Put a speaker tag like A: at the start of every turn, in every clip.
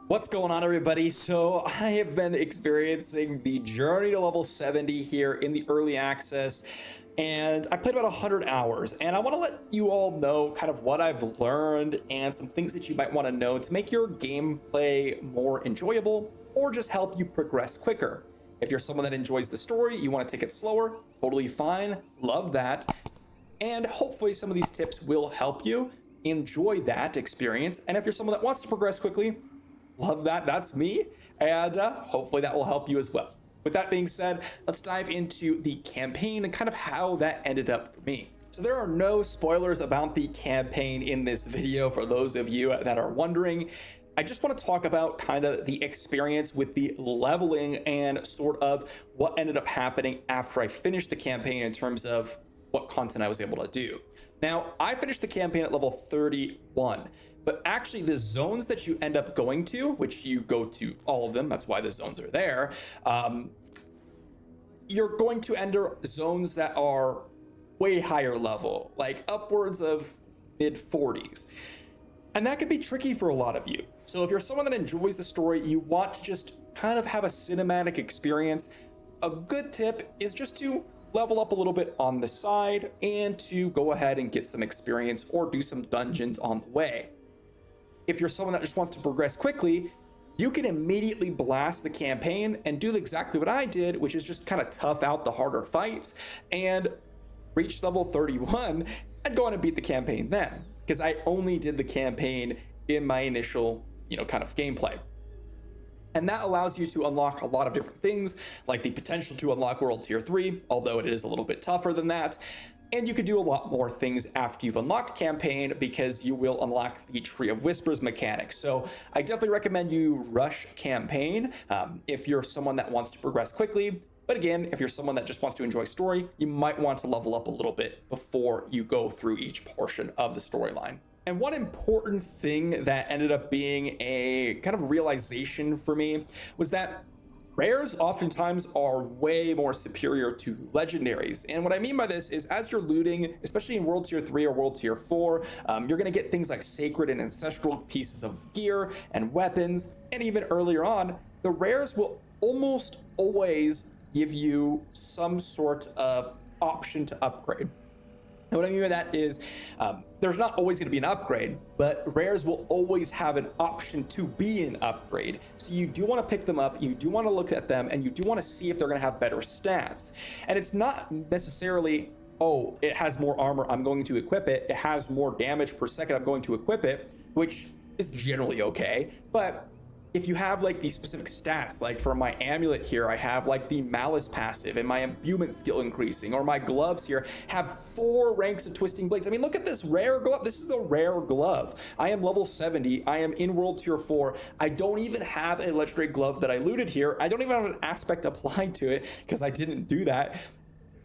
A: What's going on, everybody? So I have been experiencing the journey to level 70 here in the early access, and I've played about 100 hours, and I want to let you all know kind of what I've learned and some things that you might want to know to make your gameplay more enjoyable or just help you progress quicker. If you're someone that enjoys the story, you want to take it slower, totally fine, love that. And hopefully some of these tips will help you enjoy that experience. And if you're someone that wants to progress quickly, love that, that's me, and hopefully that will help you as well. With that being said, let's dive into the campaign and kind of how that ended up for me. So there are no spoilers about the campaign in this video for those of you that are wondering. I just want to talk about kind of the experience with the leveling and sort of what ended up happening after I finished the campaign in terms of what content I was able to do. Now, I finished the campaign at level 31. But actually the zones that you end up going to, which you go to all of them, that's why the zones are there, you're going to enter zones that are way higher level, like upwards of mid 40s. And that could be tricky for a lot of you. So if you're someone that enjoys the story, you want to just kind of have a cinematic experience, a good tip is just to level up a little bit on the side and to go ahead and get some experience or do some dungeons on the way. If you're someone that just wants to progress quickly, you can immediately blast the campaign and do exactly what I did, which is just kind of tough out the harder fights and reach level 31 and go on and beat the campaign then, because I only did the campaign in my initial, kind of gameplay. And that allows you to unlock a lot of different things, like the potential to unlock World Tier 3, although it is a little bit tougher than that. And you can do a lot more things after you've unlocked campaign because you will unlock the Tree of Whispers mechanic. So I definitely recommend you rush campaign if you're someone that wants to progress quickly. But again, if you're someone that just wants to enjoy story, you might want to level up a little bit before you go through each portion of the storyline. And one important thing that ended up being a kind of realization for me was that rares oftentimes are way more superior to legendaries. And what I mean by this is as you're looting, especially in World Tier 3 or World Tier 4, you're gonna get things like sacred and ancestral pieces of gear and weapons. And even earlier on, the rares will almost always give you some sort of option to upgrade. And what I mean by that is there's not always going to be an upgrade, but rares will always have an option to be an upgrade. So you do want to pick them up, you do want to look at them, and you do want to see if they're going to have better stats. And it's not necessarily, oh, it has more armor, I'm going to equip it. It has more damage per second, I'm going to equip it, which is generally okay. But if you have like these specific stats, like for my amulet here, I have like the malice passive and my imbuement skill increasing, or my gloves here have 4 ranks of twisting blades. I mean, look at this rare glove. This is a rare glove. I am level 70. I am in World Tier 4. I don't even have a legendary glove that I looted here. I don't even have an aspect applied to it because I didn't do that.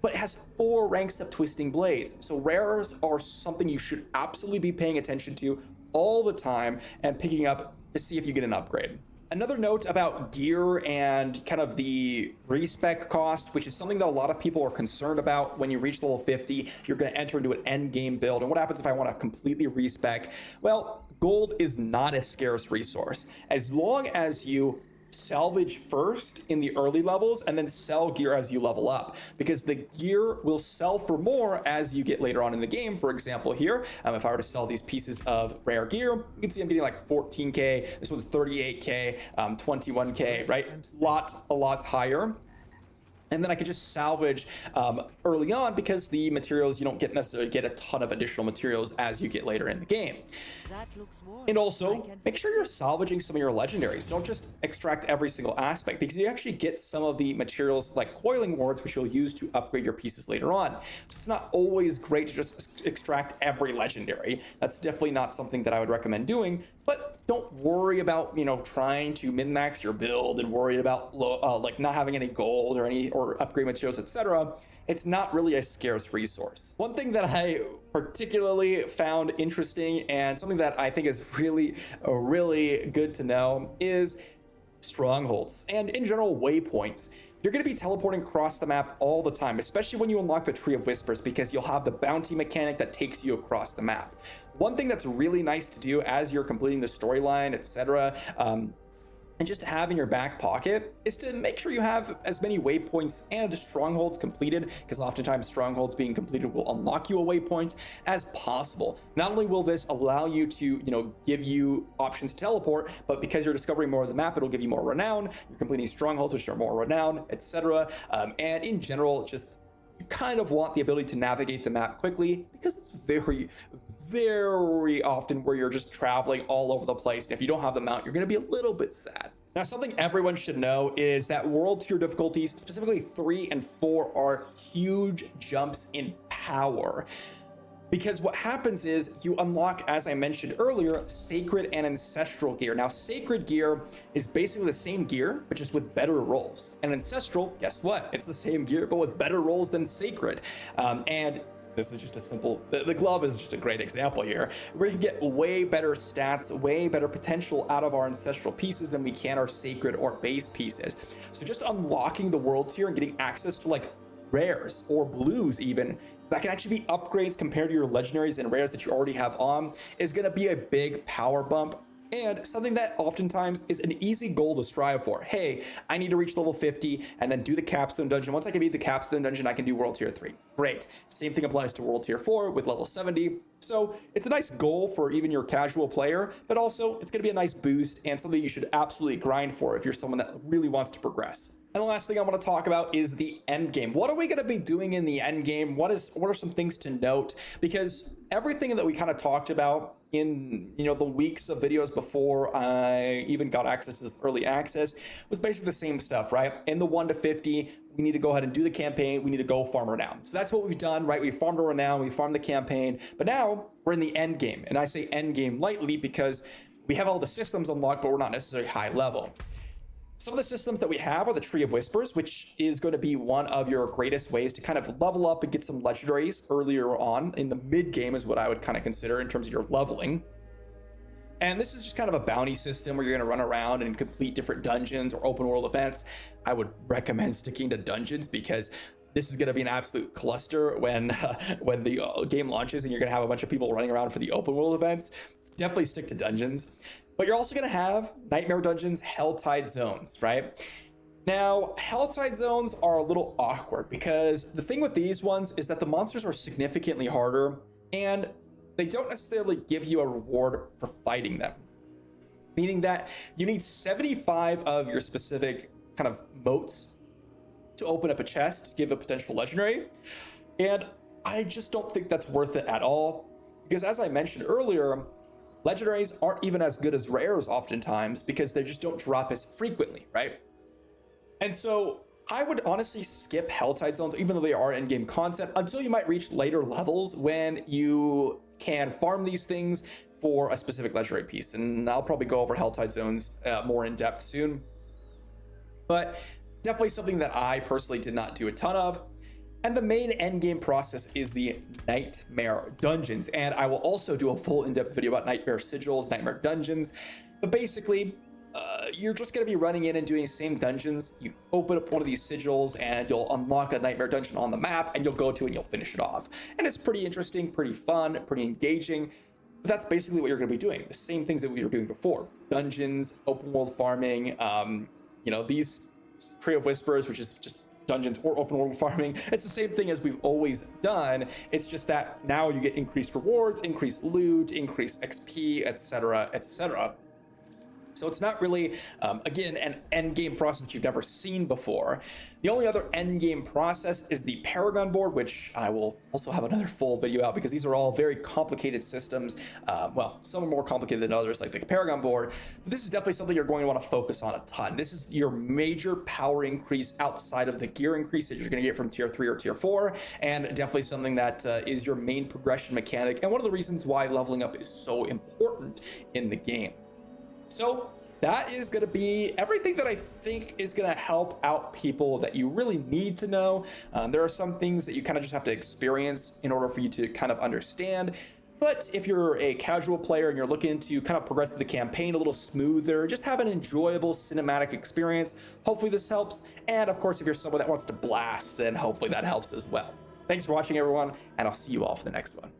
A: But it has 4 ranks of twisting blades. So rares are something you should absolutely be paying attention to all the time and picking up to see if you get an upgrade. Another note about gear and kind of the respec cost, which is something that a lot of people are concerned about. When you reach level 50, you're going to enter into an end game build. And what happens if I want to completely respec? Well, gold is not a scarce resource. As long as you salvage first in the early levels and then sell gear as you level up, because the gear will sell for more as you get later on in the game. For example, here, if I were to sell these pieces of rare gear, you can see I'm getting like 14k, this one's 38k, 21k, right? A lot higher. And then I could just salvage early on, because the materials, you don't necessarily get a ton of additional materials as you get later in the game. And also, make sure you're salvaging some of your legendaries. Don't just extract every single aspect, because you actually get some of the materials like coiling wards, which you'll use to upgrade your pieces later on. So it's not always great to just extract every legendary. That's definitely not something that I would recommend doing. But don't worry about, trying to min-max your build and worry about like not having any gold or upgrade materials, etc. It's not really a scarce resource. One thing that I particularly found interesting and something that I think is really good to know is strongholds and in general waypoints. You're going to be teleporting across the map all the time, especially when you unlock the Tree of Whispers, because you'll have the bounty mechanic that takes you across the map. One thing that's really nice to do as you're completing the storyline, etc., and just to have in your back pocket is to make sure you have as many waypoints and strongholds completed, because oftentimes strongholds being completed will unlock you a waypoint, as possible. Not only will this allow you to, give you options to teleport, but because you're discovering more of the map, it'll give you more renown. You're completing strongholds, which are more renown, etc. And in general, just you kind of want the ability to navigate the map quickly, because it's very, very often where you're just traveling all over the place. And if you don't have the mount, you're going to be a little bit sad. Now, something everyone should know is that world tier difficulties, specifically 3 and 4, are huge jumps in power. Because what happens is you unlock, as I mentioned earlier, sacred and ancestral gear. Now, sacred gear is basically the same gear, but just with better rolls. And ancestral, guess what? It's the same gear, but with better rolls than sacred. And this is just a simple, the glove is just a great example here. We can get way better stats, way better potential out of our ancestral pieces than we can our sacred or base pieces. So just unlocking the world tier and getting access to like rares or blues even, that can actually be upgrades compared to your legendaries and rares that you already have on, is going to be a big power bump, and something that oftentimes is an easy goal to strive for. Hey, I need to reach level 50 and then do the capstone dungeon. Once I can beat the capstone dungeon, I can do world tier 3. Great. Same thing applies to world tier 4 with level 70. So it's a nice goal for even your casual player, but also it's going to be a nice boost and something you should absolutely grind for if you're someone that really wants to progress. And the last thing I want to talk about is the end game. What are we going to be doing in the end game? What are some things to note? Because everything that we kind of talked about in the weeks of videos before I even got access to this early access was basically the same stuff, right? In the 1 to 50, we need to go ahead and do the campaign. We need to go farm renown. So that's what we've done, right? We farmed a renown, we farmed the campaign, but now we're in the end game. And I say end game lightly because we have all the systems unlocked, but we're not necessarily high level. Some of the systems that we have are the Tree of Whispers, which is going to be one of your greatest ways to kind of level up and get some legendaries earlier on in the mid game, is what I would kind of consider in terms of your leveling. And this is just kind of a bounty system where you're going to run around and complete different dungeons or open world events. I would recommend sticking to dungeons because this is going to be an absolute cluster when the game launches and you're going to have a bunch of people running around for the open world events. Definitely stick to dungeons. But you're also going to have Nightmare Dungeons, Helltide Zones, right? Now, Helltide Zones are a little awkward because the thing with these ones is that the monsters are significantly harder and they don't necessarily give you a reward for fighting them. Meaning that you need 75 of your specific kind of motes to open up a chest to give a potential legendary. And I just don't think that's worth it at all. Because as I mentioned earlier, legendaries aren't even as good as rares oftentimes because they just don't drop as frequently, right? And so I would honestly skip Helltide Zones, even though they are in-game content, until you might reach later levels when you can farm these things for a specific legendary piece. And I'll probably go over Helltide Zones more in depth soon. But definitely something that I personally did not do a ton of. And the main endgame process is the Nightmare Dungeons. And I will also do a full in-depth video about Nightmare Sigils, Nightmare Dungeons. But basically, you're just going to be running in and doing the same dungeons. You open up one of these sigils and you'll unlock a Nightmare Dungeon on the map and you'll go to it and you'll finish it off. And it's pretty interesting, pretty fun, pretty engaging. But that's basically what you're going to be doing. The same things that we were doing before. Dungeons, open world farming, these Tree of Whispers, which is just dungeons or open world farming. It's the same thing as we've always done. It's just that now you get increased rewards, increased loot, increased XP, etc., etc. So it's not really, again, an end game process that you've never seen before. The only other end game process is the Paragon board, which I will also have another full video out because these are all very complicated systems. Well, some are more complicated than others, like the Paragon board. But this is definitely something you're going to want to focus on a ton. This is your major power increase outside of the gear increase that you're going to get from tier 3 or tier 4, and definitely something that is your main progression mechanic, and one of the reasons why leveling up is so important in the game. So that is going to be everything that I think is going to help out people that you really need to know. There are some things that you kind of just have to experience in order for you to kind of understand. But if you're a casual player and you're looking to kind of progress the campaign a little smoother, just have an enjoyable cinematic experience, hopefully this helps. And of course, if you're someone that wants to blast, then hopefully that helps as well. Thanks for watching, everyone, and I'll see you all for the next one.